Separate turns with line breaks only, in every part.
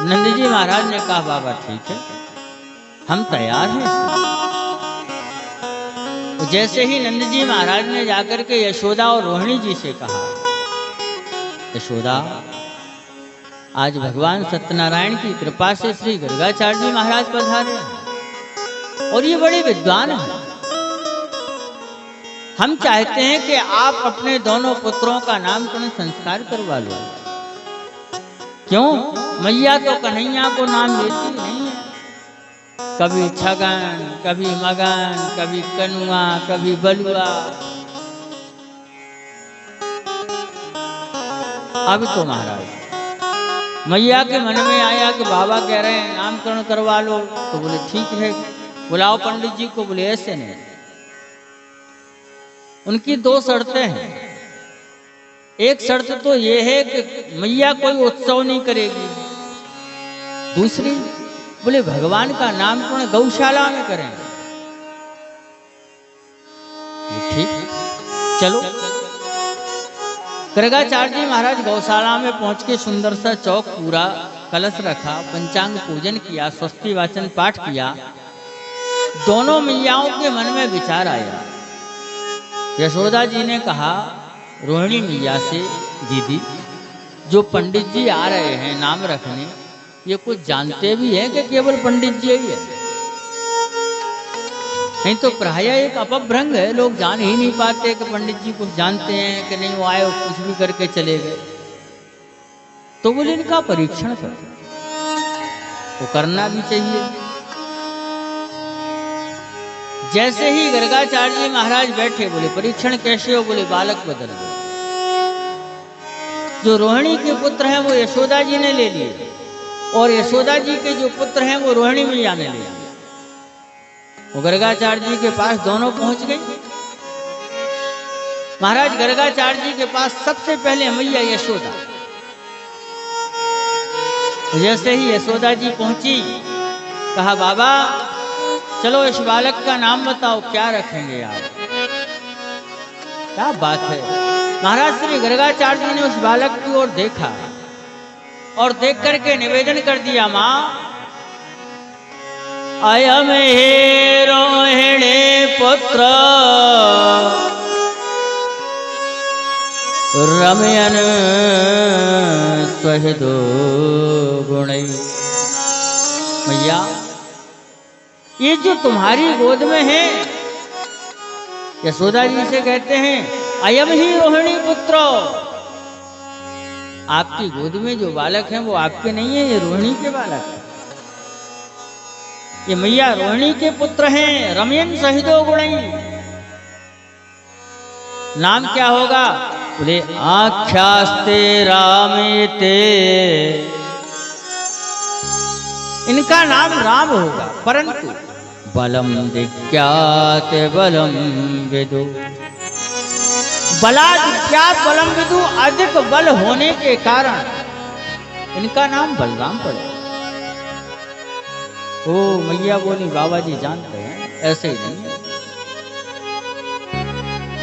नंद जी महाराज ने कहा बाबा ठीक है, हम तैयार हैं। तो जैसे ही नंद जी महाराज ने जाकर के यशोदा और रोहिणी जी से कहा, यशोदा आज भगवान सत्यनारायण की कृपा से श्री गर्गाचार्य जी महाराज पधारे और ये बड़े विद्वान हैं। हम चाहते हैं कि आप अपने दोनों पुत्रों का नामकरण संस्कार करवा लो। क्यों? मैया तो कन्हैया को नाम लेती नहीं है। कभी छगन, कभी मगन, कभी कनुआ, कभी बलुआ। अब तो महाराज मैया के मन में आया कि बाबा कह रहे हैं नामकरण करवा लो, तो बोले ठीक है, बुलाओ पंडित जी को। बोले ऐसे नहीं, उनकी दो शर्तें हैं। एक शर्त तो यह है कि मैया कोई उत्सव नहीं करेगी। दूसरी, बोले भगवान का नामकरण गौशाला में करेंगे। ठीक, चलो। गर्गाचार्य जी महाराज गौशाला में पहुंच के सुंदर सा चौक पूरा, कलश रखा, पंचांग पूजन किया, स्वस्ति वाचन पाठ किया। दोनों मैयाओं के मन में विचार आया। यशोदा जी ने कहा रोहिणी मैया से, दीदी जो पंडित जी आ रहे हैं नाम रखने, ये कुछ जानते भी हैं कि केवल पंडित जी ही है? नहीं तो प्राय एक अपभ्रंग है, लोग जान ही नहीं पाते कि पंडित जी कुछ जानते हैं कि नहीं, वो आए कुछ भी करके चले गए। तो बोले इनका परीक्षण कर, वो करना भी चाहिए। जैसे ही गर्गाचार्य जी महाराज बैठे, बोले परीक्षण कैसे हो? बोले बालक बदल गए। जो रोहिणी के पुत्र हैं वो यशोदा जी ने ले लिए, और यशोदा जी के जो पुत्र हैं वो रोहिणी मैया ने लिया। वो गर्गाचार्य जी के पास दोनों पहुंच गए। महाराज गर्गाचार्य जी के पास सबसे पहले मैया यशोदा। जैसे ही यशोदा जी पहुंची, कहा बाबा चलो इस बालक का नाम बताओ, क्या रखेंगे आप? क्या बात है। महाराज श्री गर्गाचार्य जी ने उस बालक की ओर देखा और देख करके निवेदन कर दिया, मां अयम हे रोहिणी पुत्र रमयन सहितो गुणै। मैया ये जो तुम्हारी गोद में है, यशोदा जी से कहते हैं अयम ही रोहिणी पुत्र, आपकी गोद में जो बालक हैं वो आपके नहीं है, ये रोहिणी के बालक है। ये मैया रोहिणी के पुत्र हैं। रमयन सहितो गुणै, नाम क्या होगा? बोले आख्यास्ते रामेते, इनका नाम राम होगा। परंतु बलम दिख्यात बलम विदु, बलादिख्यात बलम विदु, अधिक बल होने के कारण इनका नाम बलराम पड़ा। ओ मैया बोली बाबा जी जानते हैं, ऐसे ही नहीं।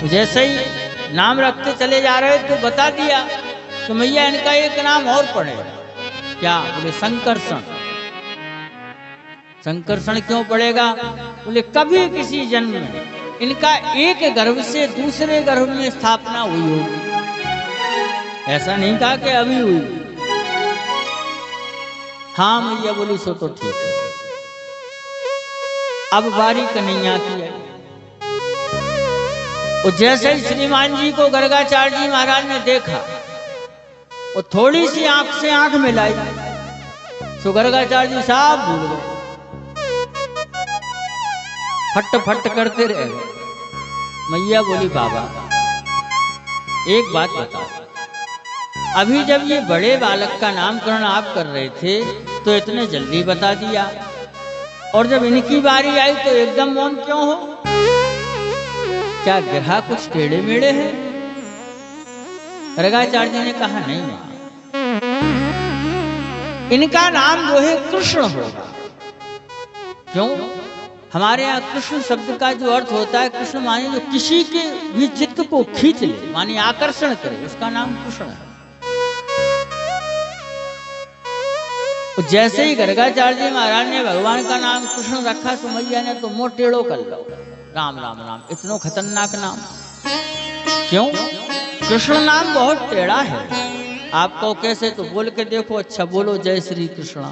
जैसे ही नाम रखते चले जा रहे तो बता दिया तो मैया इनका एक नाम और पड़ेगा। क्या? बोले संकर्षण। संकर्षण क्यों पड़ेगा? बोले कभी किसी जन्म में इनका एक गर्भ से दूसरे गर्भ में स्थापना हुई होगी, ऐसा नहीं कहा कि अभी हुई। हाँ मैया बोली सो तो ठीक है। अब बारी कन्हैया की है। और जैसे ही श्रीमान जी को गर्गाचार्य जी महाराज ने देखा, वो थोड़ी सी आंख से आंख मिलाई तो गर्गाचार्य जी साहब भूल गए, फट फट करते रह गए। मैया बोली बाबा एक बात बताओ, अभी जब ये बड़े बालक का नामकरण आप कर रहे थे तो इतने जल्दी बता दिया, और जब इनकी बारी आई तो एकदम मौन क्यों हो? क्या ग्रह कुछ टेढ़े मेढ़े हैं? गर्गाचार्य जी ने कहा नहीं मां, इनका नाम जो है कृष्ण होगा। क्यों? हमारे यहाँ कृष्ण शब्द का जो अर्थ होता है, कृष्ण माने जो किसी के भी चित्त को खींच ले, माने आकर्षण करे, उसका नाम कृष्ण है। जैसे ही गर्गाचार्य जी महाराज ने भगवान का नाम कृष्ण रखा, तो मैया ने तो मुंह टेढ़ो कर लो, राम राम राम, इतना खतरनाक नाम क्यों? कृष्ण नाम बहुत टेढ़ा है। आपको कैसे? तो बोल के देखो, अच्छा बोलो जय श्री कृष्ण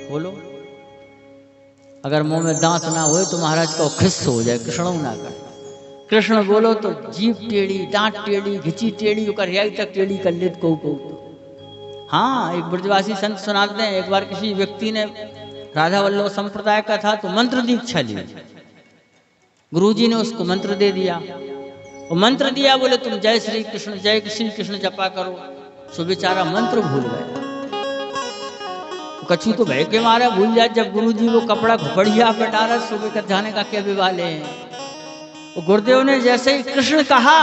बोलो। अगर मुंह में दांत ना हो तो महाराज को खिस हो जाए, कृष्ण ना कर। कृष्ण बोलो तो जीभ टेढ़ी, दांत टेढ़ी, घिची टेढ़ी, रियाई तक टेढ़ी कर लेत को। हाँ, एक ब्रजवासी संत सुनाते हैं, एक बार किसी व्यक्ति ने राधा वल्लभ संप्रदाय का था तो मंत्र दीक्षा ली। गुरुजी ने उसको मंत्र दे दिया, वो मंत्र दिया, बोले तुम जय श्री कृष्ण जपा करो। सो बेचारा मंत्र भूल गया। कछु तो भय के मारा भूल जाए। जब गुरुजी वो कपड़ा घुपड़िया पे डाला, सुबह का जाने का क्या विवाले हैं। वो गुरुदेव ने जैसे ही कृष्ण कहा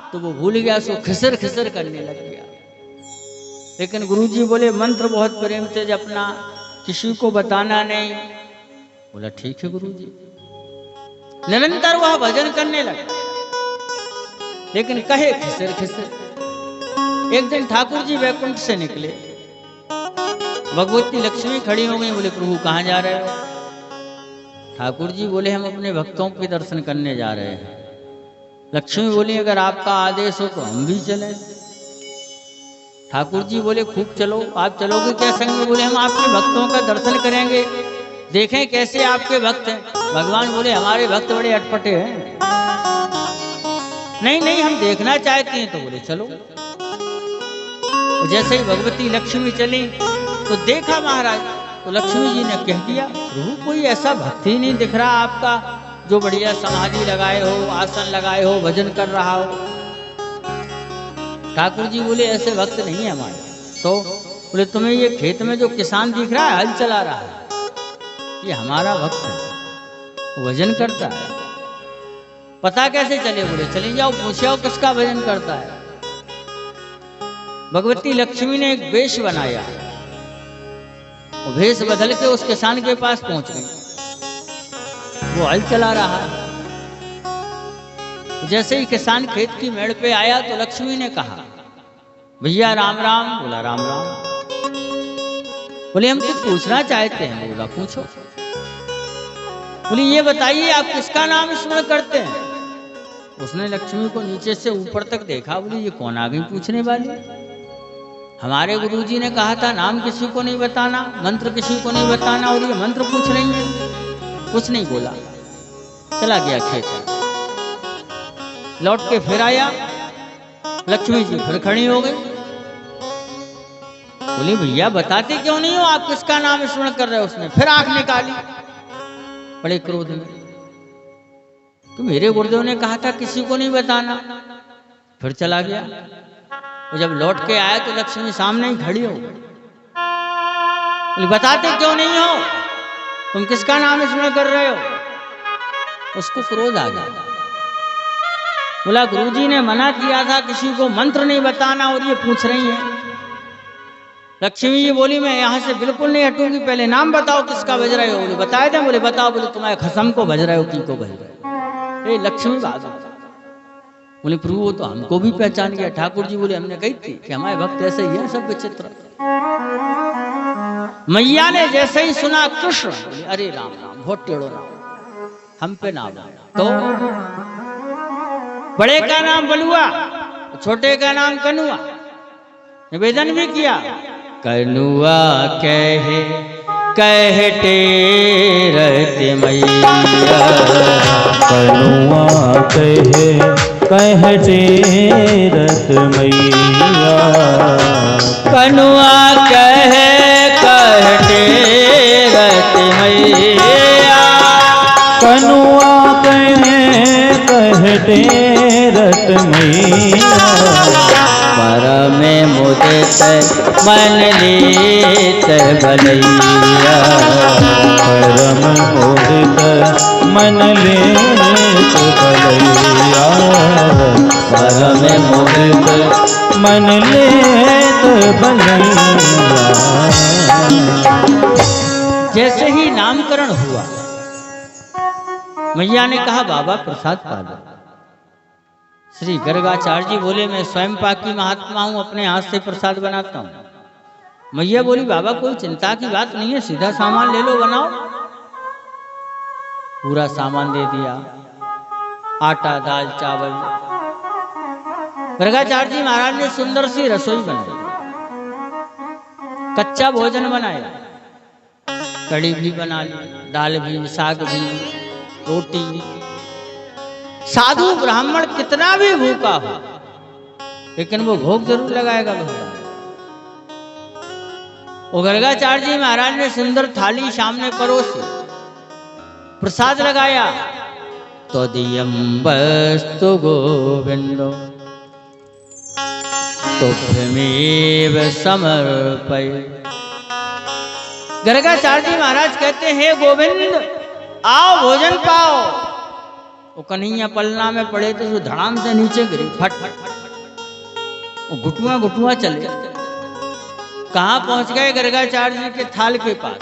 तो वो भूल गया, सो खिसर खिसर करने लग गया। लेकिन गुरुजी बोले मंत्र बहुत प्रेम से जपना, किसी को बताना नहीं। बोला ठीक है गुरुजी। निरंतर वह भजन करने लगा, लेकिन कहे खिसर खिसर। एक दिन ठाकुर जी वैकुंठ से निकले, भगवती लक्ष्मी खड़ी हो गई। बोले प्रभु कहाँ जा रहे हो? ठाकुर जी बोले हम अपने भक्तों के दर्शन करने जा रहे हैं। लक्ष्मी बोली अगर आपका आदेश हो तो हम भी चलें। ठाकुर जी बोले खूब चलो। आप चलोगे क्या संग में? बोले हम आपके भक्तों का दर्शन करेंगे, देखें कैसे आपके भक्त हैं। भगवान बोले हमारे भक्त बड़े अटपटे हैं। नहीं नहीं हम देखना चाहते हैं। तो बोले चलो। जैसे ही भगवती लक्ष्मी चली तो देखा महाराज, तो लक्ष्मी जी ने कह दिया प्रभु कोई ऐसा भक्त ही नहीं दिख रहा आपका जो बढ़िया समाधि लगाए हो, आसन लगाए हो, भजन कर रहा हो। ठाकुर जी बोले ऐसे भक्त नहीं है हमारे। तो बोले तुम्हें ये खेत में जो किसान दिख रहा है, हल चला रहा है, ये हमारा भक्त है, वो भजन करता है। पता कैसे चले? बोले चले जाओ पूछो किसका भजन करता है। भगवती लक्ष्मी ने एक वेश बनाया, वो भेष बदल के उस किसान के पास पहुंच गई। वो हल चला रहा है। जैसे ही किसान खेत की मेड़ पे आया तो लक्ष्मी ने कहा भैया राम राम। बोला राम राम। बोले हम कुछ पूछना चाहते हैं। बोला पूछो। बोले ये बताइए आप किसका नाम स्मरण करते हैं? उसने लक्ष्मी को नीचे से ऊपर तक देखा। बोली ये कौन आ गई पूछने वाली? हमारे गुरुजी ने कहा था नाम किसी को नहीं बताना, मंत्र किसी को नहीं बताना, और ये मंत्र पूछ रही है। कुछ नहीं बोला, चला गया खेत। लौट के फिर आया, लक्ष्मी जी फिर खड़ी हो गई। बोली भैया बताते क्यों नहीं हो आप किसका नाम स्मरण कर रहे हो? उसने फिर आंख निकाली बड़े क्रोध में। तो मेरे गुरुदेव ने कहा था किसी को नहीं बताना। फिर चला गया। वो जब लौट के आया तो लक्ष्मी सामने ही खड़ी हो। बोली बताते क्यों नहीं हो? तुम किसका नाम स्मरण कर रहे हो? उसको क्रोध आ गया। बोला गुरुजी ने मना किया था किसी को मंत्र नहीं बताना, और ये पूछ रही है। लक्ष्मी जी बोली मैं यहाँ से बिल्कुल नहीं हटूंगी, पहले नाम बताओ किसका भज रहे हो? बोले बताए थे। बोले बताओ। बोले तुम्हारे खसम को भज रहे हो, की को भज रहे हो? ए लक्ष्मी बाबू। बोले प्रभु वो तो हमको भी पहचान गया। ठाकुर जी बोले हमने कही थी कि हमारे भक्त ऐसे ही है, सब विचित्र। मैया ने जैसे ही सुना कृष्ण, बोले अरे राम राम, बहुत टेढ़ो नाम, हम पे नाम। तो बड़े का नाम बलुआ, छोटे का नाम कनुआ। निवेदन भी किया कनुआ कहे कहते रहते मैया,
कनुआ कहे कहते रत मैया,
कनुआ कहे कहते रत मैया,
कनुआ कहे कहते रत मैया,
पर में मुदित मन लीत भलैया,
परम मुदित मन लेत भलैया,
परम मुदित
मन लेत भलैया।
जैसे ही नामकरण हुआ, मैया ने कहा बाबा प्रसाद पा लो। श्री गर्गाचार्य जी बोले मैं स्वयं पाकी महात्मा हूं, अपने हाथ से प्रसाद बनाता हूं। मैया बोली बाबा कोई चिंता की बात नहीं है, सीधा सामान ले लो, बनाओ। पूरा सामान दे दिया, आटा, दाल, चावल। गर्गाचार्य जी महाराज ने सुंदर सी रसोई बनाई, कच्चा भोजन बनाया, कड़ी भी बना ली, दाल भी, साग भी, रोटी। साधु ब्राह्मण कितना भी भूखा हो, लेकिन वो भोग जरूर लगाएगा भगवान। वो गर्गाचार्य जी महाराज ने सुंदर थाली सामने परोसी, प्रसाद लगाया। तो दियम वस्तु गोविंदो तुभ्यमेव समर्पय। गर्गाचार्य जी महाराज कहते हैं गोविंद आओ भोजन पाओ। वो कन्हैया पलना में पड़े थे, जो धड़ाम से नीचे गिरी, फट वो घुटुआ घुटुआ चले। कहाँ पहुंच गए? गर्गाचार्य जी के थाल के पास।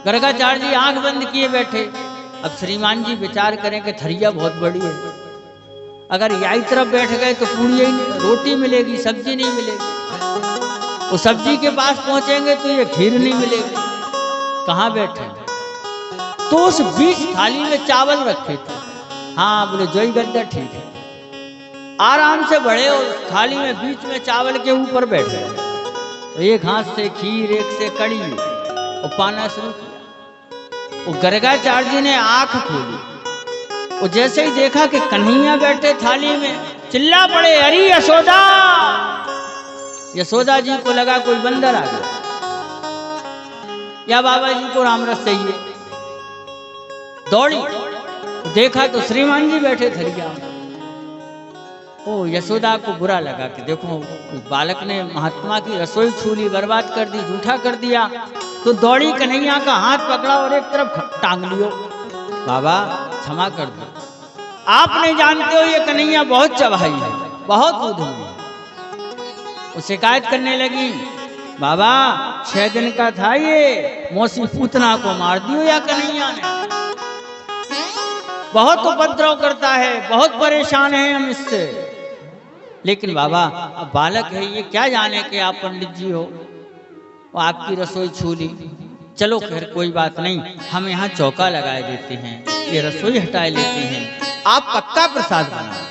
गर्गाचार्य जी आंख बंद किए बैठे। अब श्रीमान जी विचार करें कि थरिया बहुत बड़ी है, अगर यही तरफ बैठ गए तो पूरी ही नहीं, रोटी मिलेगी, सब्जी नहीं मिलेगी। वो सब्जी के पास पहुंचेंगे तो ये खीर नहीं मिलेगी। कहाँ बैठे? तो उस बीच थाली में चावल रखे थे। हाँ बोले जोई गद्दा ठीक है। आराम से बढ़े और थाली में बीच में चावल के ऊपर बैठे। तो एक हाथ से खीर, एक से कड़ी, और पाना शुरू किया। वो गर्गाचार्य जी ने आंख खोली, वो जैसे ही देखा कि कन्हैया बैठे थाली में, चिल्ला पड़े अरे यशोदा। यशोदा जी को लगा कोई बंदर आ गया या बाबा जी को रामरस चाहिए। दौड़ी, देखा तो श्रीमान जी बैठे थरिया में। ओ यशोदा को बुरा लगा कि देखो बालक ने महात्मा की रसोई छूली, बर्बाद कर दी, झूठा कर दिया। तो दौड़ी, कन्हैया का हाथ पकड़ा और एक तरफ टांग लियो। बाबा क्षमा कर दो, आप नहीं जानते हो ये कन्हैया बहुत चबाई है, बहुत उधम है। वो शिकायत करने लगी, बाबा 6 दिन का था ये, मौसी पूतना को मार दियो या कन्हैया ने, बहुत उपद्रव करता है, बहुत परेशान है हम इससे। लेकिन बाबा अब बालक है, ये क्या जाने कि आप पंडित जी हो, वो आपकी रसोई छू ली। चलो खैर कोई बात नहीं, हम यहाँ चौका लगाए देते हैं, ये रसोई हटाए लेते हैं, आप पक्का प्रसाद बनाओ।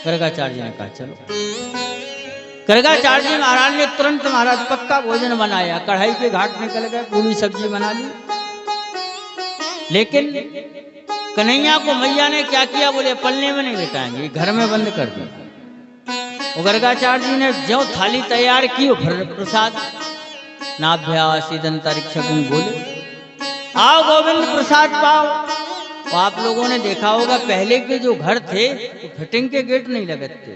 गर्गाचार्य जी ने कहा चलो। गर्गाचार्य जी महाराज ने तुरंत महाराज पक्का भोजन बनाया, कढ़ाई के घाट निकल गए, पूरी सब्जी बना ली। लेकिन कन्हैया को मैया ने क्या किया? बोले पलने में नहीं लेटाएंगे, घर में बंद कर दिया। गर्गाचार्य जी ने जो थाली तैयार की, प्रसाद नाभ्यासीदंतरिक्षकुं बोले आओ गोविंद प्रसाद पाओ। तो आप लोगों ने देखा होगा पहले के जो घर थे तो फिटिंग के गेट नहीं लगे थे,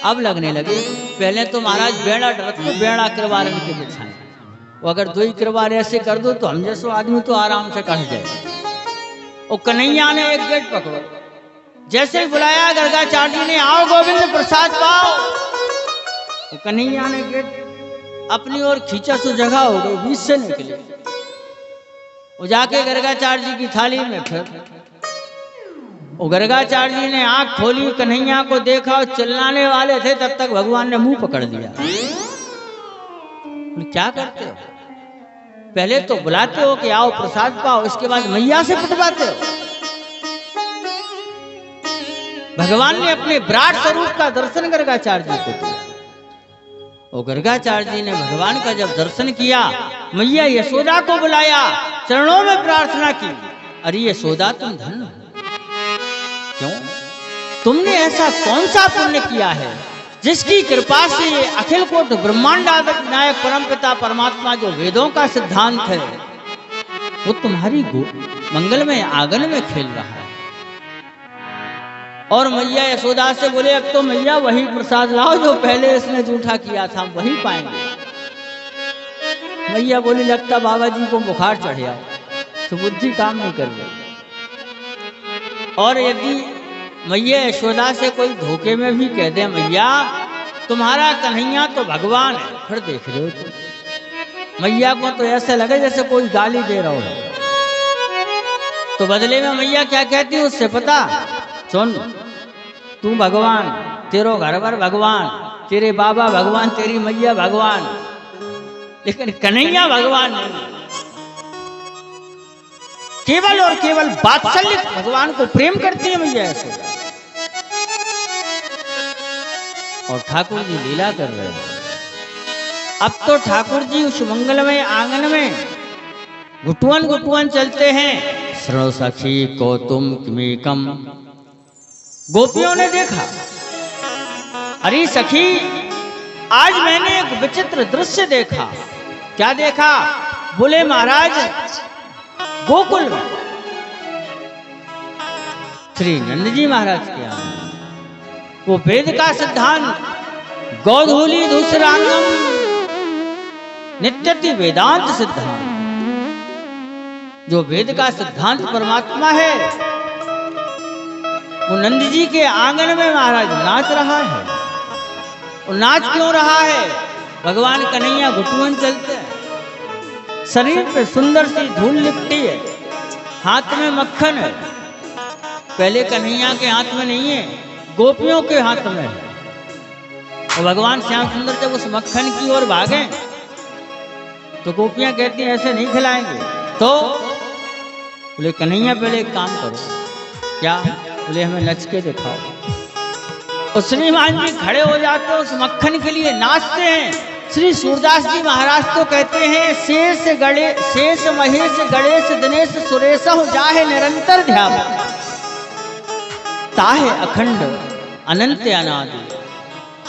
अब लगने लगे। पहले तो महाराज बेड़ा डरते, बेड़ा किरवार के बिछाए, वो अगर 2 किरवार ऐसे कर दो तो हम जैसे आदमी तो आराम से कट जाए। और कन्हैया ने एक गेट पकड़ो, जैसे ही बुलाया गर्गाचार्य जी ने आओ गोविंद प्रसाद पाओ। तो कन्हैया ने गेट अपनी ओर खींचा, सो जगह हो गई, बीच से निकले। वो जाके गर्गाचार्य जी की थाली में फिर वो गर्गाचार्य जी ने आंख खोली, कन्हैया को देखा और चिल्लाने वाले थे, तब तक भगवान ने मुंह पकड़ लिया। क्या करते हो? पहले तो बुलाते हो कि आओ प्रसाद पाओ, इसके बाद मैया से पिटवाते हो। भगवान ने अपने विराट स्वरूप का दर्शन गर्गाचार्य जी को दिया। और गर्गाचार्य जी ने भगवान का जब दर्शन किया, मैया यशोदा को बुलाया, चरणों में प्रार्थना की, अरे यशोदा तुम धन हो। क्यों? तुमने ऐसा कौन सा पुण्य किया है जिसकी कृपा से ये अखिल कोट ब्रह्मांड नायक परमपिता परमात्मा जो वेदों का सिद्धांत है, वो तुम्हारी मंगलमय आंगन में खेल रहा है। और मैया यशोदा से बोले अब तो मैया वही प्रसाद लाओ जो पहले इसने झूठा किया था, वही पाएंगे। मैया बोली लगता बाबा जी को बुखार चढ़ गया, सुबुद्धि काम नहीं कर रही। और यदि मैया यशोदा से कोई धोखे में भी कह दे मैया तुम्हारा कन्हैया तो भगवान है, फिर देख रहे हो तो मैया को तो ऐसे लगे जैसे कोई गाली दे रहा हो। तो बदले में मैया क्या कहती है उससे पता, सुन तू भगवान, तेरो घर पर भगवान, तेरे बाबा भगवान, तेरी मैया भगवान, लेकिन कन्हैया भगवान नहीं। केवल और केवल वात्सल्य भगवान को प्रेम करती है मैया यशोदा। और ठाकुर जी लीला कर रहे हैं। अब तो ठाकुर जी उस मंगलमय आंगन में घुटुअन घुटुअन चलते हैं। श्रृणु सखी कौतुम किमेकम। गोपियों ने देखा, अरे सखी आज मैंने एक विचित्र दृश्य देखा। क्या देखा? बोले महाराज गोकुल में श्री नंद जी महाराज के यहाँ वो वेद का सिद्धांत गौधूली दूसरांगम नित्यति वेदांत सिद्धांत, जो वेद का सिद्धांत परमात्मा है, वो नंद जी के आंगन में महाराज नाच रहा है। वो नाच क्यों रहा है? भगवान कन्हैया घुटुअन चलते हैं, शरीर पे सुंदर सी धूल लिपटी है, हाथ में मक्खन है। पहले कन्हैया के हाथ में नहीं है, गोपियों के हाथ में है। और भगवान श्याम सुंदर जब उस मक्खन की ओर भागे तो गोपियां कहती हैं ऐसे नहीं खिलाएंगे। तो बोले कन्हैया पहले एक काम करो। क्या? बोले हमें नच के दिखाओ। और श्रीमान जी खड़े हो जाते हैं, उस मक्खन के लिए नाचते हैं। श्री सूरदास जी महाराज तो कहते हैं शेष महेश गणेश दिनेश सुरेश हो जाहे निरंतर ध्यान ताहे अखंड अनंत अनादि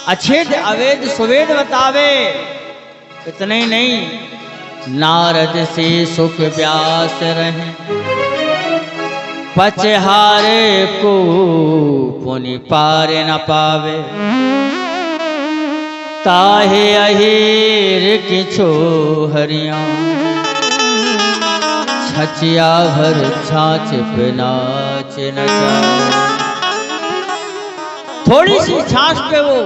अछेद अवेद सुवेद बतावे। इतने ही नहीं, नारद से सुख व्यास रहे पचहारे को पुनि पारे न पावे। ताहे अहीर किछो हरिया छचिया भर छाछ पे नाच न जाए। थोड़ी सी छाछ पे वो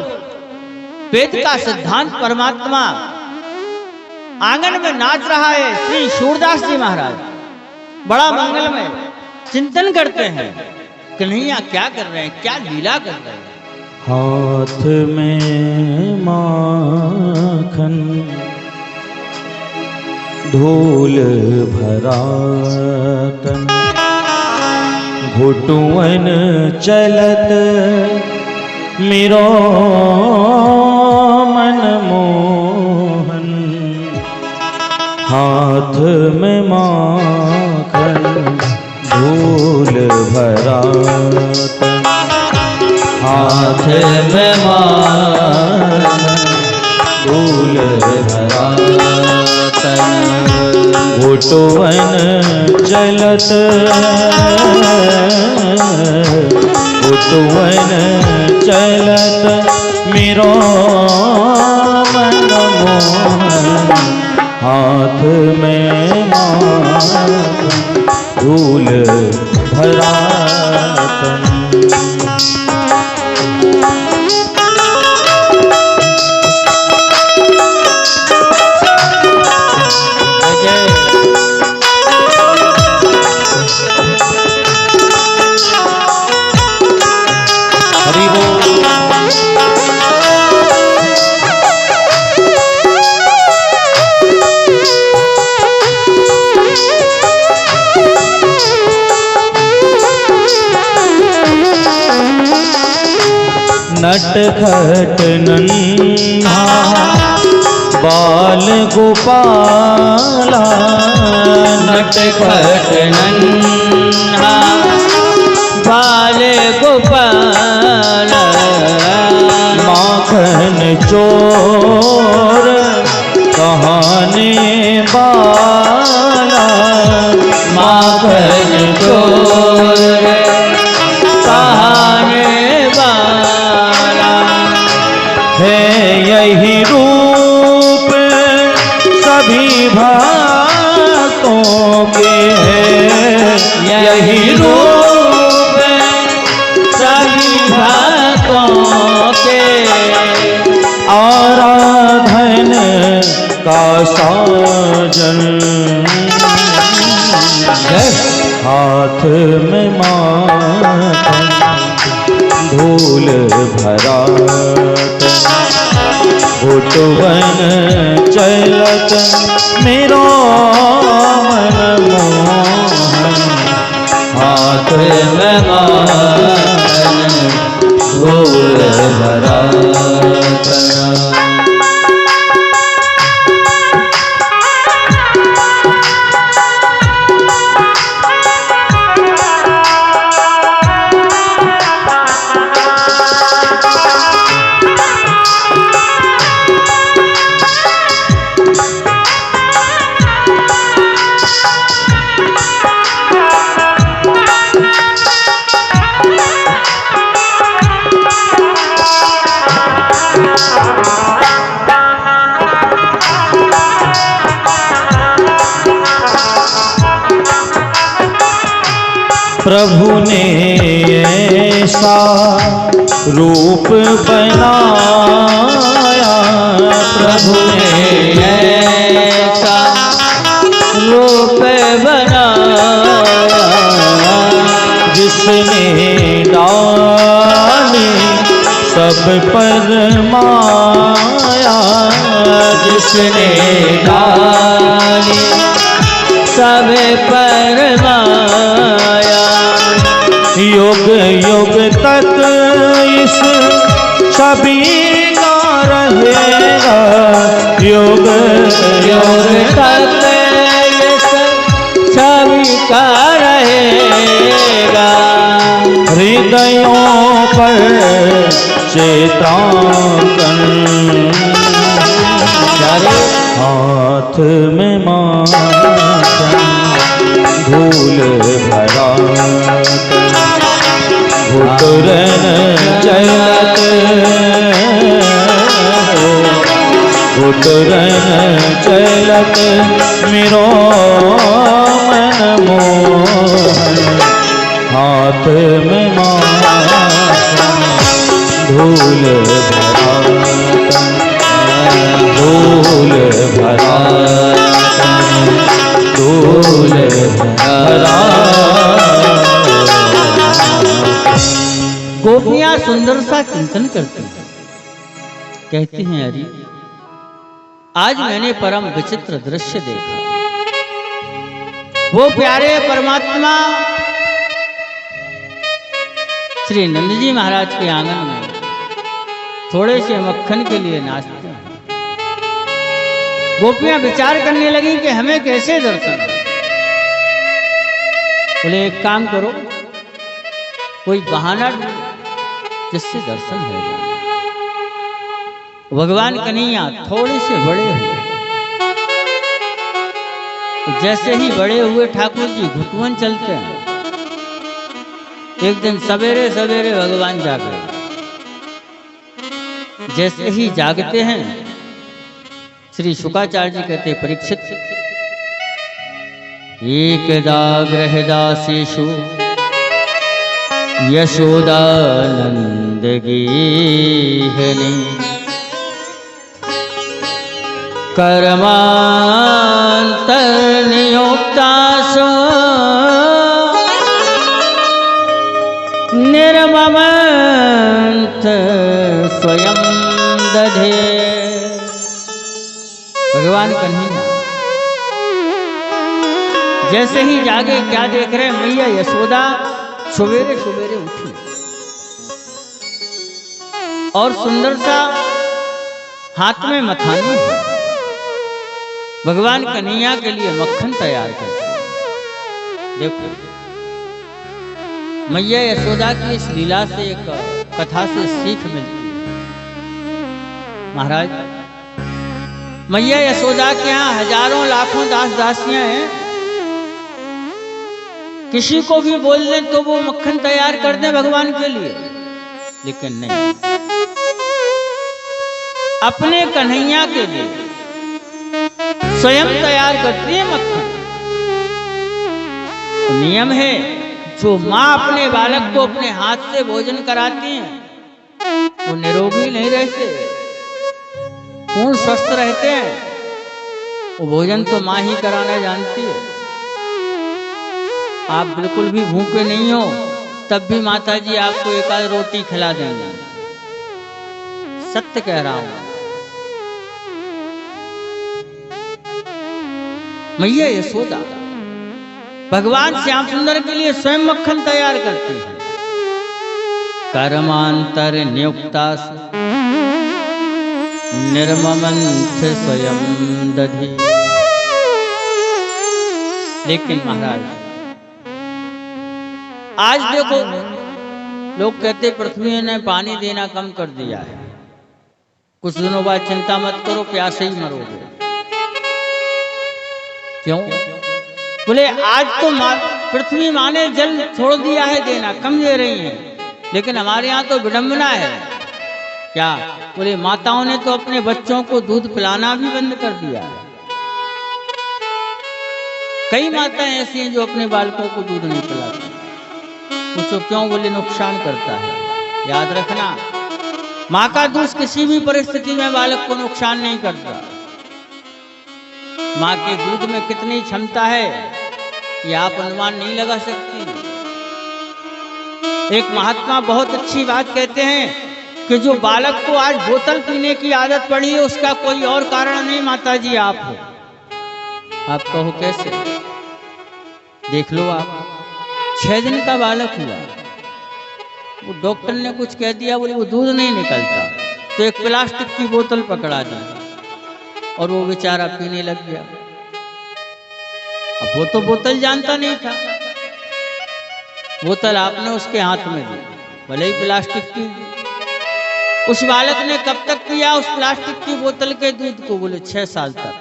वेद का सिद्धांत परमात्मा आंगन में नाच रहा है। श्री सूरदास जी महाराज बड़ा मंगलमय चिंतन करते हैं, कन्हैया क्या कर रहे हैं, क्या लीला कर रहे हैं।
हाथ में माखन धूल भरा तन घुटुअन चलत मेरो मन मोहन। हाथ में माखन धूल भरा तन, हाथ में माखन धूल भरा तन घुटुअन चलत घुटुअन चलत मेरो मन मोहन। हाथ में माखन धूल भरा तन। नटखट नन्हा बाल गोपाला,
नटखट नन्हा बाल गोपाल।
माखन चोर कहाने वाला,
माखन चोर कहाने वाला।
है यही रूप सभी भक्तों के,
यही रूप सभी भक्तों के।
आराधन का साजन हाथ में माखन धूल भरा तन। उठवन चलत मेरो मन मोहन, हाथ में मान धूल भरा करा। प्रभु ने ऐसा रूप बनाया, प्रभु ने ऐसा
रूप बनाया,
जिसने डाली सब पर माया, जिसने
डाली सब पर माया।
युग युग तक इस छवि का रहेगा, युग
युग तक इस छवि का रहेगा।
हृदयों पर चित्रांकन, हाथ में मातम धूल भरा, घुटुरन चलत, घुटुरन चलत मेरो मन मोहन, हाथ में मातम धूल भरा, धूल भरा, धूल भरा।
गोपियां सुंदर सा चिंतन करती हैं, कहती हैं अरे आज मैंने परम विचित्र दृश्य देखा। वो प्यारे परमात्मा श्री नंद जी महाराज के आंगन में थोड़े से मक्खन के लिए नाचते हैं। गोपियां विचार करने लगी कि हमें कैसे दर्शन। बोले एक काम करो, कोई बहाना जिससे दर्शन हो जाए। भगवान कन्हैया थोड़े से बड़े हुए, जैसे ही बड़े हुए ठाकुर जी घुटवन चलते हैं। एक दिन सवेरे सवेरे भगवान जागे, जैसे ही जागते हैं श्री शुकाचार्य जी कहते परीक्षित, एकदा गृहदासेषु यशोदानंद गीहने, कर्मान्तर्नियोक्तासु निर्ममन्त स्वयं दधे। भगवान कन्हैया जैसे ही जागे क्या देख रहे, मैया यशोदा सवेरे सवेरे उठी और सुंदर सा हाथ में मथानी है। भगवान कन्हैया के लिए मक्खन तैयार करते। देखो मैया यशोदा की इस लीला से एक कथा से सीख मिलती है। महाराज मैया यशोदा के यहाँ हजारों लाखों दास दासियां हैं, किसी को भी बोल दें तो वो मक्खन तैयार कर दें भगवान के लिए, लेकिन नहीं, अपने कन्हैया के लिए स्वयं तैयार करती है मक्खन। तो नियम है, जो माँ अपने बालक को अपने हाथ से भोजन कराती हैं वो निरोगी नहीं रहते, पूर्ण स्वस्थ रहते हैं। वो भोजन तो माँ ही कराना जानती है। आप बिल्कुल भी भूखे नहीं हो तब भी माता जी आपको एक आध रोटी खिला देंगे, सत्य कह रहा हूं। मैया यशोदा भगवान श्याम सुंदर के लिए स्वयं मक्खन तैयार करती है। कर्मांतर नियुक्तास निर्ममंथ स्वयं दधी। लेकिन महाराज आज देखो, लोग कहते पृथ्वी ने पानी देना कम कर दिया है, कुछ दिनों बाद चिंता मत करो प्यासे ही मरोगे। क्यों? बोले आज तो पृथ्वी माँ ने जल छोड़ दिया है देना, कम दे रही है, लेकिन हमारे यहाँ तो विडंबना है। क्या? बोले माताओं ने तो अपने बच्चों को दूध पिलाना भी बंद कर दिया है। कई माताएं ऐसी हैं जो अपने बालकों को दूध नहीं पिलाती। पूछो क्यों? बोले नुकसान करता है। याद रखना, माँ का दूध किसी भी परिस्थिति में बालक को नुकसान नहीं करता। माँ के दूध में कितनी क्षमता है ये आप अनुमान नहीं लगा सकती। एक महात्मा बहुत अच्छी बात कहते हैं कि जो बालक को आज बोतल पीने की आदत पड़ी है उसका कोई और कारण नहीं माताजी आप हो। आप कहो कैसे? देख लो आप, 6 दिन का बालक हुआ, वो डॉक्टर ने कुछ कह दिया, बोले वो दूध नहीं निकलता, तो एक प्लास्टिक की बोतल पकड़ा दी और वो बेचारा पीने लग गया। अब वो तो बोतल जानता नहीं था, बोतल आपने उसके हाथ में दी, भले ही प्लास्टिक की। उस बालक ने कब तक पिया उस प्लास्टिक की बोतल के दूध को? बोले 6 साल तक।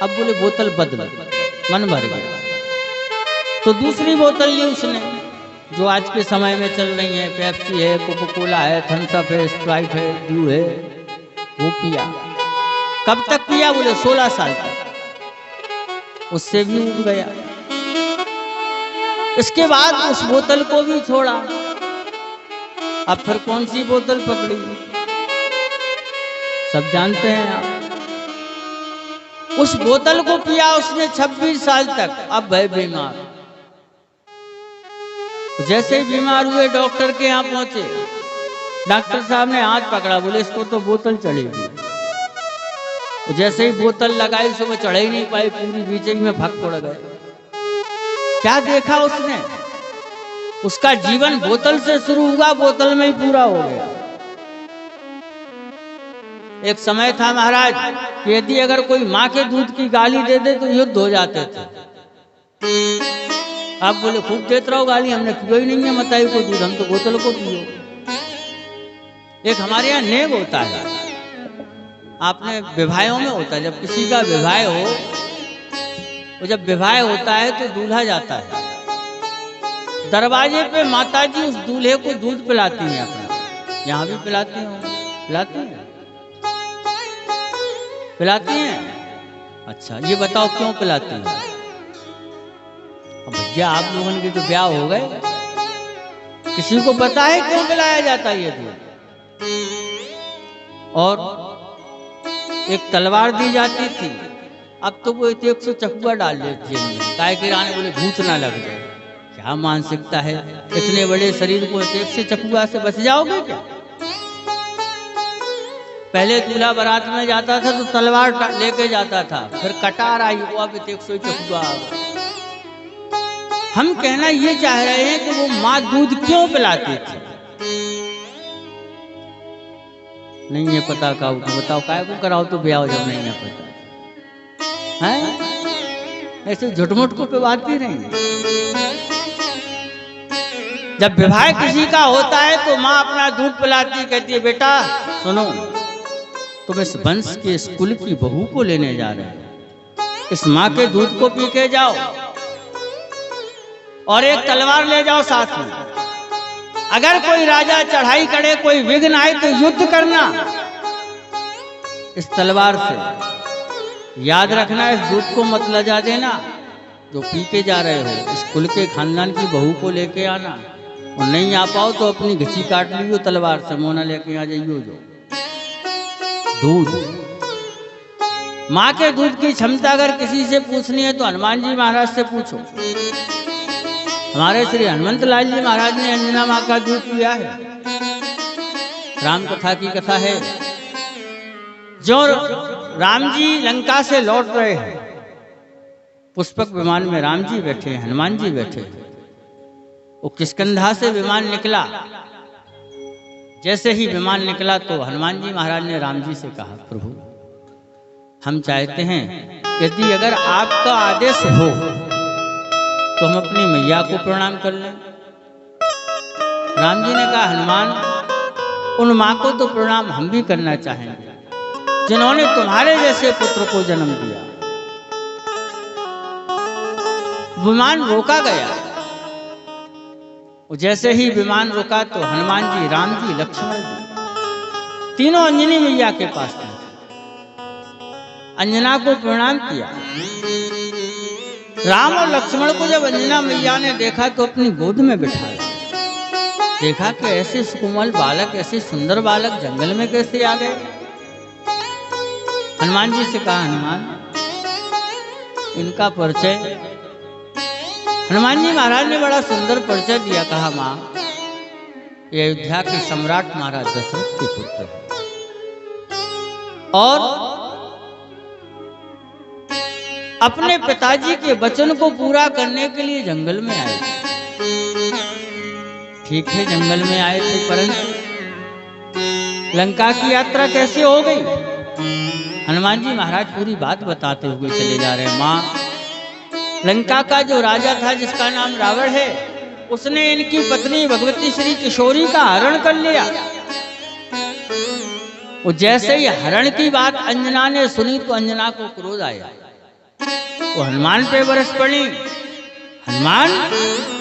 अब बोले बोतल बदल, मन भर गया, तो दूसरी बोतल ली उसने, जो आज के समय में चल रही है, पेप्सी है, कोका कोला है, थम्स अप है, स्प्राइट है, ड्यू है, वो पिया। कब तक पिया? बोले 16 साल तक। उससे भी उब गया। इसके बाद उस बोतल को भी छोड़ा। अब फिर कौन सी बोतल पकड़ी? सब जानते हैं आप। उस बोतल को पिया उसने 26 साल तक। अब भय बीमार। जैसे ही बीमार हुए डॉक्टर के यहाँ पहुंचे, डॉक्टर साहब ने हाथ पकड़ा, बोले इसको तो बोतल चढ़ेगी। जैसे ही बोतल लगाई सुबह चढ़ ही नहीं पाई, पूरी बीचे में फक पड़ गए। क्या देखा उसने? उसका जीवन बोतल से शुरू हुआ, बोतल में ही पूरा हो गया। एक समय था महाराज कि यदि अगर कोई माँ के दूध की गाली दे दे तो युद्ध हो जाते थे। आप बोले खूब देते रहो गाली, हमने पियो ही नहीं है मताई को दूध, हम तो बोतल को पियो। एक हमारे यहाँ नेग होता है, आपने विवाहों में होता है, जब किसी का विवाह हो, तो जब विवाह होता है तो दूल्हा जाता है, दरवाजे पे माताजी उस दूल्हे को दूध पिलाती हैं अपना। यहाँ भी पिलाती हैं? पिलाती हैं? पिलाती हैं? अच्छा ये बताओ क्यों पिलाती हैं? भैया आप लोगों के तो ब्याह हो गए, किसी को पता है क्यों पिलाया जाता है ये दूध? और एक तलवार दी जाती थी, अब तो वो 100 चकुआ डाल देती है। काय के रानी बोले भूत ना लग जाए। क्या मानसिकता है, इतने बड़े शरीर को 100 चकुआ से बच जाओगे क्या? पहले दूल्हा बारात में जाता था तो तलवार लेके जाता था, फिर कटार आई, वो अब 100 चकुआ आ गया। हम कहना ये चाह रहे हैं कि वो माँ दूध क्यों पिलाती थी? नहीं है पता का, बताओ काय को कराओ तो ब्याह हो, जब नहीं है पता है, ऐसे झुटमुट को पिवाती नहीं। जब विवाह किसी का होता है तो माँ अपना दूध पिलाती, कहती है बेटा सुनो, तुम इस वंश के इस कुल की बहू को लेने जा रहे हो, इस माँ के दूध को पी के जाओ और एक तलवार ले जाओ साथ में। अगर कोई राजा चढ़ाई करे, कोई विघ्न आए तो युद्ध करना इस तलवार से। याद रखना, इस दूध को मत लजा देना जो पी के जा रहे हो। इस कुल के खानदान की बहू को लेके आना, और नहीं आ पाओ तो अपनी घिसी काट लियो तलवार से, मोना लेके आ जाइयो। जो दूध, माँ के दूध की क्षमता अगर किसी से पूछनी है तो हनुमान जी महाराज से पूछो। हमारे श्री हनुमंत लाल जी महाराज ने अंजना माँ का दूध पिया है। राम कथा की कथा है, जो राम जी लंका से लौट रहे हैं, पुष्पक विमान में राम जी बैठे, हनुमान जी बैठे। वो किष्किंधा से विमान निकला। जैसे ही विमान निकला तो हनुमान जी महाराज ने राम जी से कहा, प्रभु हम चाहते हैं यदि अगर आपका आदेश हो तो हम अपनी मैया को प्रणाम कर लें। राम जी ने कहा, हनुमान उन माँ को तो प्रणाम हम भी करना चाहेंगे जिन्होंने तुम्हारे जैसे पुत्र को जन्म दिया। विमान रोका गया। जैसे ही विमान रुका तो हनुमान जी, राम जी, लक्ष्मण जी तीनों अंजनी मैया के पास पहुंचे। अंजना को प्रणाम किया। राम और लक्ष्मण को जब अंजना मैया ने देखा तो अपनी गोद में बिठाया। देखा कि ऐसे सुकोमल बालक, ऐसे सुंदर बालक जंगल में कैसे आ गए। हनुमान जी से कहा, हनुमान इनका परिचय। हनुमान जी महाराज ने बड़ा सुंदर परिचय दिया। कहा, मां ये अयोध्या के सम्राट महाराज दशरथ के पुत्र हैं और अपने पिताजी के वचन को पूरा करने के लिए जंगल में आए थे। ठीक है, जंगल में आए थे, परंतु लंका की यात्रा कैसे हो गई? हनुमान जी महाराज पूरी बात बताते हुए चले जा रहे हैं। मां, लंका का जो राजा था जिसका नाम रावण है, उसने इनकी पत्नी भगवती श्री किशोरी का हरण कर लिया। वो जैसे ही हरण की बात अंजना ने सुनी तो अंजना को क्रोध आया। वो हनुमान पे बरस पड़ी। हनुमान,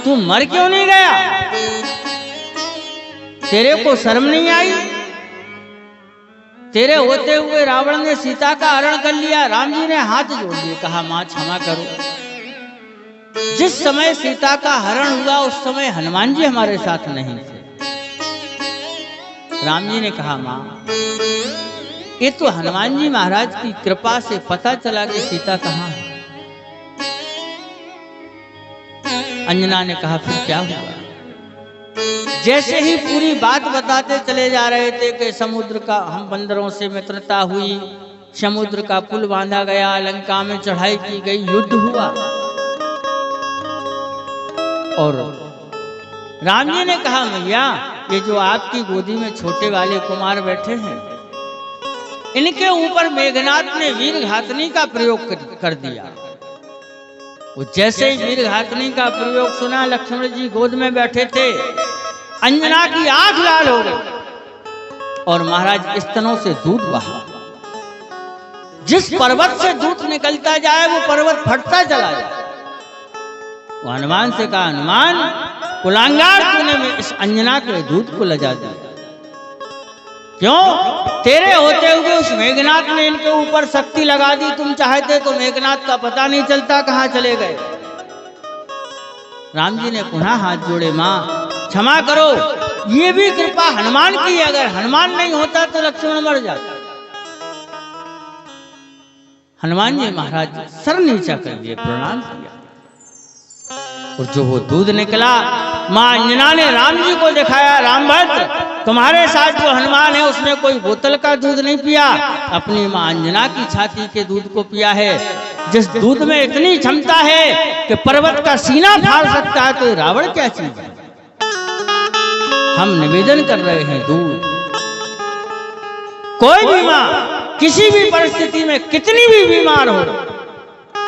तू मर क्यों नहीं गया? तेरे को शर्म नहीं आई? तेरे होते हुए रावण ने सीता का हरण कर लिया। राम जी ने हाथ जोड़ दिए। कहा, मां क्षमा करो। जिस समय सीता का हरण हुआ उस समय हनुमान जी हमारे साथ नहीं थे। राम जी ने कहा, मां ये तो हनुमान जी महाराज की कृपा से पता चला कि सीता कहाँ है। अंजना ने कहा, फिर क्या हुआ? जैसे ही पूरी बात बताते चले जा रहे थे कि समुद्र का हम बंदरों से मित्रता हुई, समुद्र का पुल बांधा गया, लंका में चढ़ाई की गई, युद्ध हुआ। और राम जी ने कहा, मैया ये जो आपकी गोदी में छोटे वाले कुमार बैठे हैं, इनके ऊपर मेघनाथ ने वीर घातनी का प्रयोग कर दिया। वो जैसे ही वीर घातनी का प्रयोग सुना, लक्ष्मण जी गोद में बैठे थे, अंजना की आंख लाल हो गई और महाराज स्तनों से दूध बहा। जिस पर्वत से दूध निकलता जाए वो पर्वत फटता चला जाए। वो हनुमान से कहा, हनुमान कुलांगार, तूने इस अंजना के दूध को लजा दिया। क्यों? तेरे होते हुए उस मेघनाथ ने इनके ऊपर शक्ति लगा दी। तुम चाहते तो मेघनाथ का पता नहीं चलता कहां चले गए। राम जी ने पुनः हाथ जोड़े। मां क्षमा करो, ये भी कृपा हनुमान की। अगर हनुमान नहीं होता तो लक्ष्मण मर जाता। हनुमान जी महाराज सर नीचा कर दिए, प्रणाम किया। और जो वो दूध निकला, मां अंजना ने राम जी को दिखाया। राम भक्त, तुम्हारे साथ जो हनुमान है उसने कोई बोतल का दूध नहीं पिया, अपनी मां अंजना की छाती के दूध को पिया है। जिस दूध में इतनी क्षमता है कि पर्वत का सीना फाड़ सकता है, तो रावण क्या चीज है? हम निवेदन कर रहे हैं, दूध। कोई भी मां किसी भी परिस्थिति में कितनी भी बीमार हो,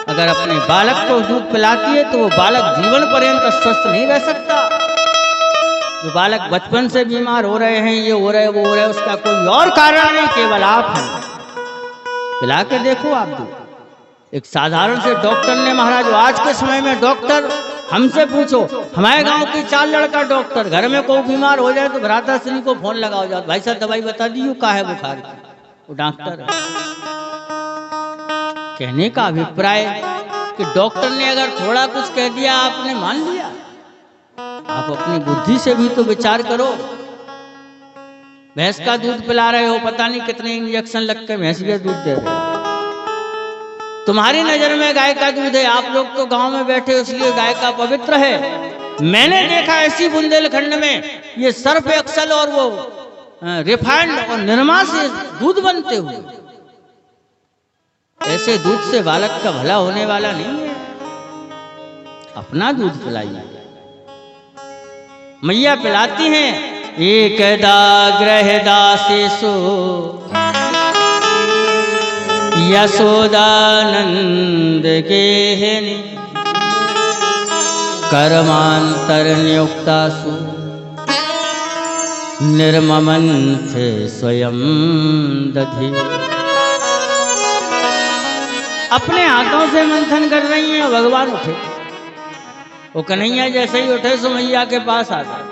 अगर अपने बालक को दूध पिलाती है तो वो बालक जीवन पर्यंत स्वस्थ नहीं रह सकता। जो बालक बचपन से बीमार हो रहे हैं, ये हो रहे वो हो रहे, उसका कोई और कारण नहीं, केवल आप हैं। पिला के देखो आप दूध। एक साधारण से डॉक्टर ने, महाराज आज के समय में डॉक्टर, हमसे पूछो, हमारे गांव की 4 लड़का डॉक्टर, घर में कोई बीमार हो जाए तो भ्राता श्री को फोन लगाओ जाओ, भाई साहब दवाई बता दी, का है बुखार की, वो डॉक्टर है। कहने का अभिप्राय कि डॉक्टर ने अगर थोड़ा कुछ कह दिया आपने मान लिया। आप अपनी बुद्धि से भी तो विचार करो। भैंस का दूध पिला रहे हो, पता नहीं कितने इंजेक्शन लग के भैंस का दूध दे रहे हो। तुम्हारी नजर में गाय का दूध है, आप लोग तो गांव में बैठे इसलिए गाय का पवित्र है। मैंने देखा ऐसी बुंदेलखंड में ये सर्फ एक्सल और वो रिफाइंड और निरमा से दूध बनते हुए। ऐसे दूध से बालक का भला होने वाला नहीं है। अपना दूध पिलाइए। मैया पिलाती हैं, एक दाग्रह दासेसो यशोदानंद गेहिनी कर्मांतर नियुक्तासु निर्ममंथ स्वयं दधि। अपने हाथों से मंथन कर रही हैं, भगवान उठे। वो कन्हैया जैसे ही उठे सो मैया के पास आ गए।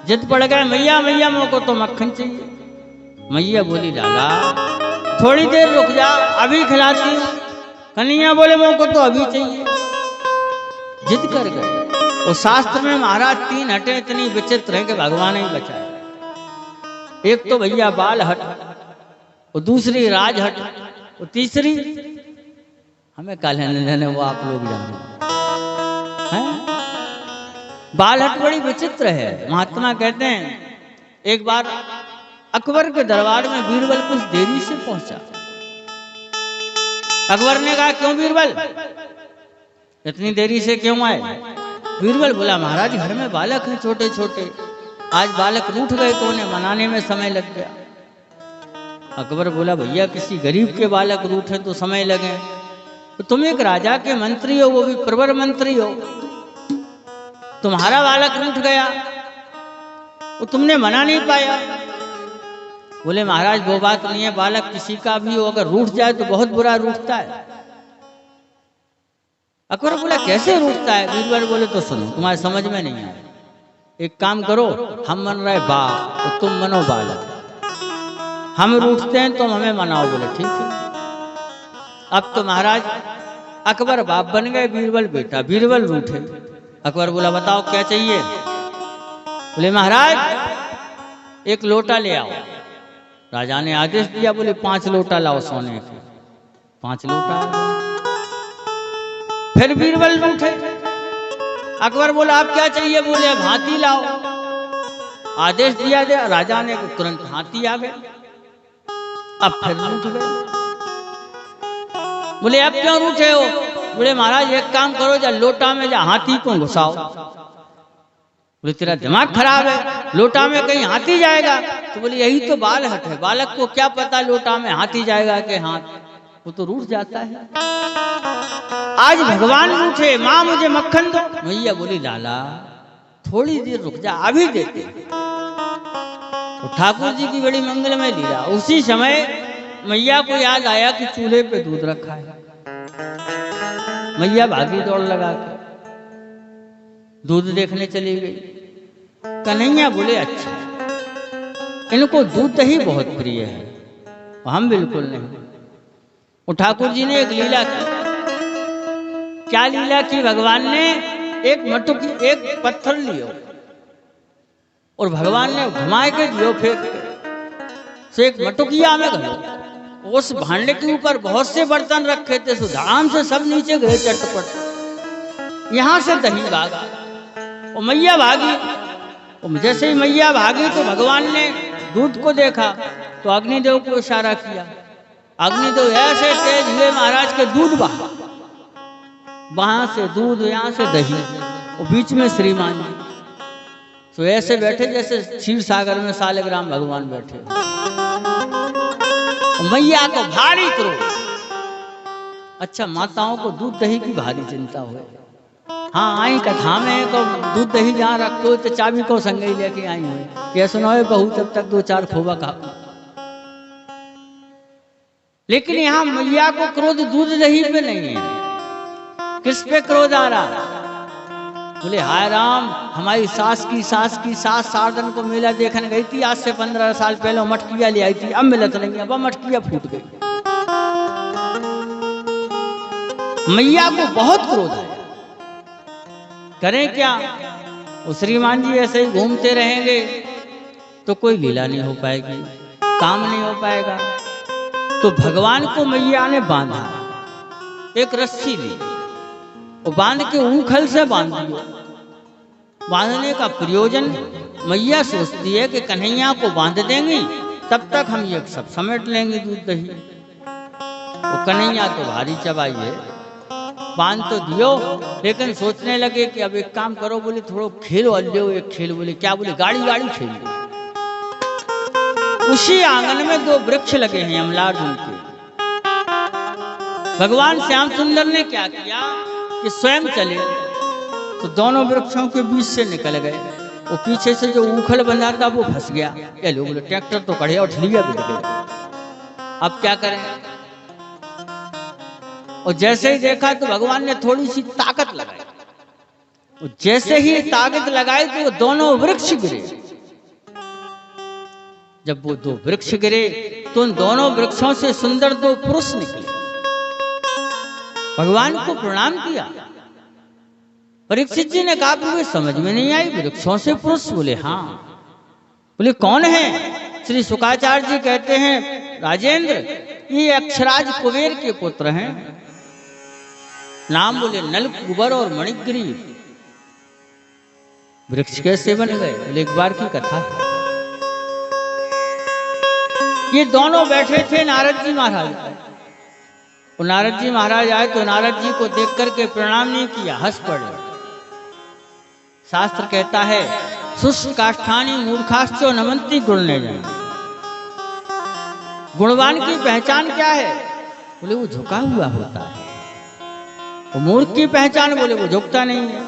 जिद पड़ गए, मैया मैया मुझको तो मक्खन चाहिए। मैया बोली लाला थोड़ी देर रुक जा, अभी खिलाती हूँ। कन्हैया बोले मुझको तो अभी चाहिए। जिद कर गए। वो शास्त्र में महाराज 3 हटें इतनी विचित्र हैं कि भगवान ही बचाए। एक तो भैया बाल हट, वो दूसरी राज हट, वो तीसरी हमें क्या लेने देने, वो आप लोग जाने। बाल हट बड़ी विचित्र है। महात्मा कहते हैं एक बार अकबर के दरबार में बीरबल कुछ देरी से पहुंचा। अकबर ने कहा क्यों बीरबल इतनी देरी से क्यों आए? बीरबल बोला महाराज घर में बालक हैं छोटे छोटे, आज बालक रूठ गए तो उन्हें मनाने में समय लग गया। अकबर बोला भैया किसी गरीब के बालक रूठे तो समय लगे, तो तुम एक राजा के मंत्री हो, वो भी प्रवर मंत्री हो, तुम्हारा बालक रूठ गया वो तुमने मना नहीं पाया। बोले महाराज वो बात नहीं है, बालक किसी का भी हो अगर रूठ जाए तो बहुत बुरा रूठता है। अकबर बोला कैसे रूठता है? बीरबल बोले तो सुनो, तुम्हारे समझ में नहीं आया। एक काम करो, हम मन रहे बाप तो तुम मनो बालक, हम रूठते हैं तुम हमें मनाओ। बोले ठीक है। अब तो महाराज अकबर बाप बन गए, बीरबल बेटा। बीरबल रूठे। अकबर बोला बताओ क्या चाहिए? बोले महाराज एक लोटा ले आओ। राजा ने आदेश दिया, बोले 5 लोटा लाओ सोने के। 5 लोटा। फिर बीरबल रूठे। अकबर बोला आप क्या चाहिए? बोले अब हाथी लाओ। आदेश दिया गया, राजा ने तुरंत हाथी आ गए। अब फिर रूठ गए। बोले अब क्यों रूठे हो? बोले महाराज एक काम करो, जा लोटा में जा हाथी को घुसाओ। बोले तेरा दिमाग खराब है, लोटा में कहीं हाथी जाएगा? तो बोले यही तो बाल हट है, बालक को क्या पता लोटा में हाथी जाएगा कि हाथ, वो तो रूठ जाता है। आज भगवान रूठे, माँ मुझे मक्खन दो। मैया बोली लाला थोड़ी देर रुक जा, अभी देते। तो ठाकुर जी की बड़ी मंगलमय लीला। उसी समय मैया को याद आया कि चूल्हे पे दूध रखा है। मैया भागी दौड़ लगा के दूध देखने चली गई। कन्हैया बोले अच्छा इनको दूध दही बहुत प्रिय है, हम बिल्कुल नहीं। वो ठाकुर जी ने एक लीला की। क्या लीला की? भगवान ने एक मटुकी, एक पत्थर लियो और भगवान ने घुमा के दियो फेंक के, से एक मटुकिया में घलो। उस भांडे के ऊपर बहुत से बर्तन रखे थे, सो धाम से सब नीचे गए चटपट। यहां से दही भागा और मैया भागी। और जैसे ही मैया भागी तो भगवान ने दूध को देखा तो अग्निदेव को इशारा किया। अग्निदेव ऐसे तेज हुए महाराज के दूध बहा, वहां से दूध, यहां से दही, और बीच में श्रीमान जी। तो ऐसे बैठे जैसे क्षीर सागर में सालिग्राम भगवान बैठे। मैया को भारी क्रोध। अच्छा माताओं को दूध दही की भारी चिंता हुई। हाँ आई कथा में को दूध दही जहाँ रखते हो तो चाबी को संगे ही लेके आई हुई। क्या सुनो बहू तब तक 2-4 खोबा खा। लेकिन यहाँ मैया को क्रोध दूध दही पे नहीं है। किस पे क्रोध आ रहा? बोले हाय राम, हमारी सास की सास सारदन को मेला देखने गई थी आज से 15 साल पहले, मटकिया ले आई थी, अब मिलत नहीं, अब मटकिया फूट गई। मैया को बहुत क्रोध है। करें क्या? वो श्रीमान जी ऐसे ही घूमते रहेंगे तो कोई लीला नहीं हो पाएगी, काम नहीं हो पाएगा। तो भगवान को मैया ने बांधा, एक रस्सी ली और बांध के ऊखल से बांध दिया। बांधने का प्रयोजन मैया सोचती है कि कन्हैया को बांध देंगी तब तक हम ये सब समेट लेंगे दूध दही। वो कन्हैया तो भारी चबाई है, बांध तो दियो, लेकिन सोचने लगे कि अब एक काम करो, बोले थोड़ो खेलो अल्लो एक खेल, बोले क्या, बोले गाड़ी गाड़ी खेलो। उसी आंगन में 2 वृक्ष लगे हैं अमलार्जुन के। भगवान श्याम सुंदर ने क्या किया कि स्वयं चले तो दोनों वृक्षों के बीच से निकल गए। वो पीछे से जो उखल बंधा था वो फंस गया। ये लोग बोले ट्रैक्टर तो खड़े और ठिलिया बिक गए, अब क्या करें। और जैसे ही देखा तो भगवान ने थोड़ी सी ताकत लगाई, और जैसे ही ताकत लगाई तो वो दोनों वृक्ष गिरे। जब वो 2 वृक्ष गिरे तो उन दोनों वृक्षों से सुंदर 2 पुरुष निकले, भगवान को प्रणाम किया। परीक्षित जी ने कहा मुझे समझ में नहीं आई, वृक्षों से पुरुष? बोले हाँ। बोले कौन है? श्री शुकाचार्य जी कहते हैं राजेंद्र, ये अक्षराज कुबेर के पुत्र हैं। नाम बोले नल, कुबर और मणिग्रीव। वृक्ष कैसे बन गए? बोले एक बार की कथा है। ये दोनों बैठे थे नारद जी महाराज। और नारद जी महाराज आए तो नारद जी को देख करके प्रणाम नहीं किया, हंस पड़े। शास्त्र कहता है शुष्क काष्ठानी मूर्खाश्चो नमन्ति गुणने जाए। गुणवान की पहचान क्या है? बोले वो झुका हुआ होता है। और मूर्ख की पहचान, बोले वो झुकता नहीं है।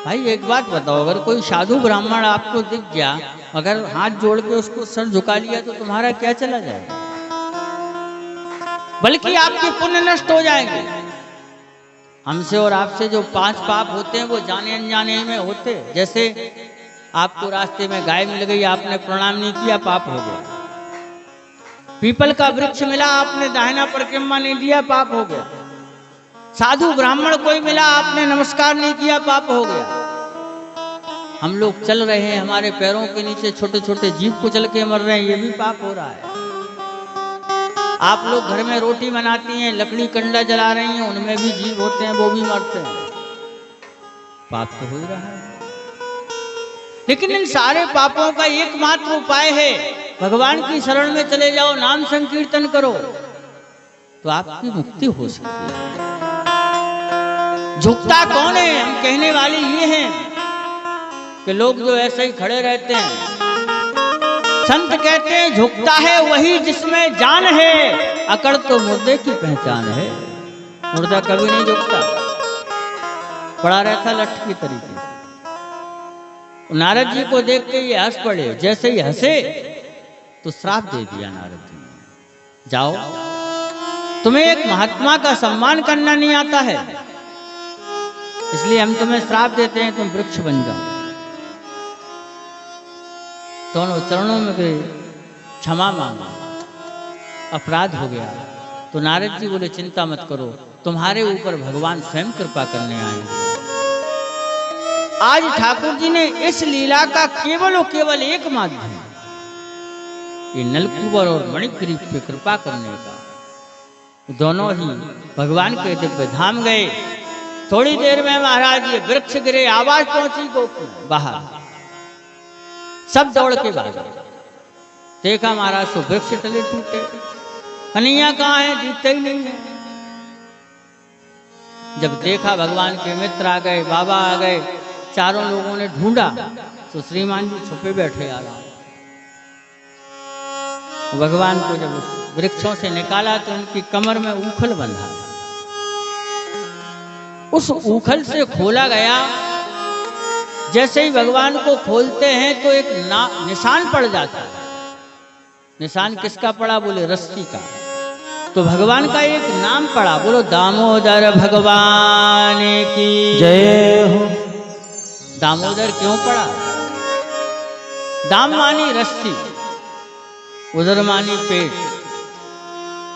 भाई एक बात बताओ, अगर कोई साधु ब्राह्मण आपको दिख गया, अगर हाथ जोड़ के उसको सर झुका लिया तो तुम्हारा क्या चला जाएगा? बल्कि आपके पुण्य नष्ट हो जाएंगे। हमसे और आपसे जो 5 पाप होते हैं वो जाने अनजाने में होते। जैसे आपको रास्ते में गाय मिल गई, आपने प्रणाम नहीं किया, पाप हो गया। पीपल का वृक्ष मिला, आपने दाहिना परिक्रमा नहीं दिया, पाप हो गया। साधु ब्राह्मण कोई मिला, आपने नमस्कार नहीं किया, पाप हो गया। हम लोग चल रहे हैं, हमारे पैरों के नीचे छोटे छोटे जीव कुचल के मर रहे हैं, ये भी पाप हो रहा है। आप लोग घर में रोटी बनाती हैं, लकड़ी कंडा जला रही हैं, उनमें भी जीव होते हैं, वो भी मरते हैं, पाप तो हो ही रहा है। लेकिन इन सारे पापों का एकमात्र उपाय है, भगवान की शरण में चले जाओ, नाम संकीर्तन करो, तो आपकी मुक्ति हो सकती है। झुकता कौन है? हम कहने वाले ये हैं कि लोग जो ऐसे ही खड़े रहते हैं, संत कहते हैं झुकता है वही जिसमें जान है, अकड़ तो मुर्दे की पहचान है। मुर्दा कभी नहीं झुकता, पड़ा रहता लठ की तरीके से। नारद जी को देख के ये हंस पड़े। जैसे ही हंसे तो श्राप दे दिया नारद जी ने, जाओ तुम्हें एक महात्मा का सम्मान करना नहीं आता है, इसलिए हम तुम्हें श्राप देते हैं, तुम वृक्ष बन जाओ। दोनों चरणों में गए, क्षमा मांगा, अपराध हो गया। तो नारद जी बोले चिंता मत करो, तुम्हारे ऊपर भगवान स्वयं कृपा करने आए। आज ठाकुर जी ने इस लीला का केवल और केवल एक माध्यम, ये नलकुबर और मणिग्रीव पे कृपा करने का। दोनों ही भगवान के दिव्य धाम गए। थोड़ी देर में महाराज ये वृक्ष गिरे, आवाज पहुंची गोकुल बाहर, सब दौड़ के भागे। देखा महाराज तो वृक्ष तले टूटे, कन्हैया कहाँ है? दिखते ही नहीं है। जब देखा भगवान के मित्र आ गए, बाबा आ गए, चारों लोगों ने ढूंढा तो श्रीमान जी छुपे बैठे आ रहा। भगवान को जब वृक्षों से निकाला तो उनकी कमर में ऊखल बंधा, उस ऊखल से खोला गया। जैसे ही भगवान को खोलते हैं तो एक निशान पड़ जाता है। निशान किसका पड़ा? बोले रस्सी का। तो भगवान का एक नाम पड़ा, बोलो दामोदर भगवान की
जय हो।
दामोदर क्यों पड़ा? दाम मानी रस्सी, उदर मानी पेट।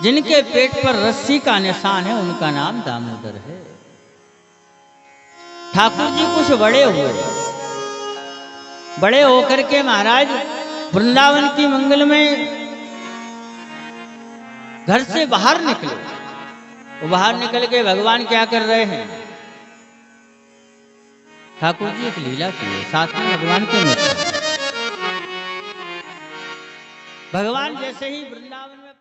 जिनके पेट पर रस्सी का निशान है उनका नाम दामोदर है। ठाकुर जी कुछ बड़े हुए, बड़े होकर के महाराज वृंदावन की मंगल में घर से बाहर निकले। वो बाहर निकल के भगवान क्या कर रहे हैं? ठाकुर जी एक लीला की, साथ में भगवान के मित्र। भगवान जैसे ही वृंदावन में